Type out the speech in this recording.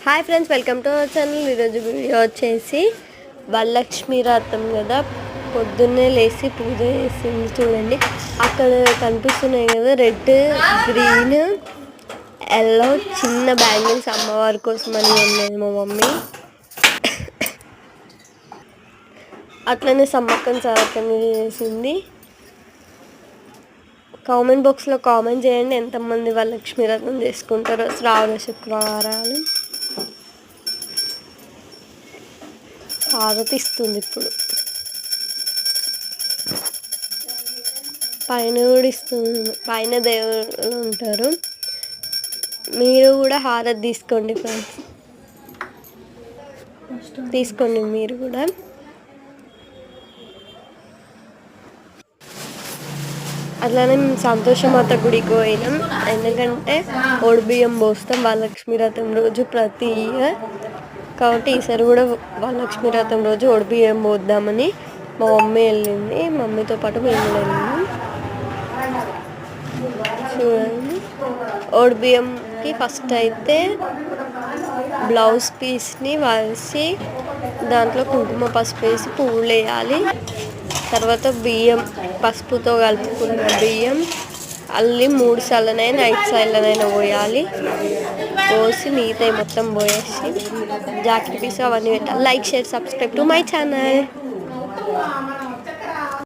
Hi friends, welcome to our channel. ఈరోజు video వచ్చేసి వరలక్ష్మి వ్రతం కదా. పొద్దున్నే లేచి పూజ చేసింది చూడండి. అక్కడ కనిపిస్తున్నాయి కదా, రెడ్, గ్రీన్, ఎల్లో చిన్న బ్యాంగిల్స్ అమ్మవారి కోసం అని ఉన్నది మా మమ్మీ. అట్లనే సమ్మక్కని సారక్కని చేసింది. కామెంట్ బాక్స్లో కామెంట్ చేయండి ఎంతమంది వరలక్ష్మి వ్రతం చేసుకుంటారో శ్రావణ శుక్రవారాలు. హారతి ఇస్తుంది ఇప్పుడు. పైన కూడా ఇస్తుంది, పైన దేవుళ్ళు ఉంటారు. మీరు కూడా హారతి తీసుకోండి ఫ్రెండ్స్, తీసుకోండి మీరు కూడా. అట్లానే మేము సంతోషమాత గుడికి పోయినాం, ఎందుకంటే బియ్యం పోస్తాం వరలక్ష్మి వ్రతం రోజు ప్రతి ఇయర్. కాబట్టి ఈసారి కూడా వరలక్ష్మి వ్రతం రోజు బియ్యం పోద్దామని మా మమ్మీ వెళ్ళింది. మమ్మీతో పాటు మేము కూడా వెళ్ళినాం. చూడండి, బియ్యంకి ఫస్ట్ అయితే బ్లౌజ్ పీస్ని వలిసి దాంట్లో కుంకుమ పసుపు వేసి పువ్వులు వేయాలి. తర్వాత బియ్యం పసుపుతో కలుపుకున్న బియ్యం అల్లి 3 సార్లనైనా 5 సార్లనైనా పోయాలి. పోసి మిగతా మొత్తం పోయేసి జాకెట్ పీస్ అవన్నీ పెట్టాలి. Like, share, subscribe to my channel.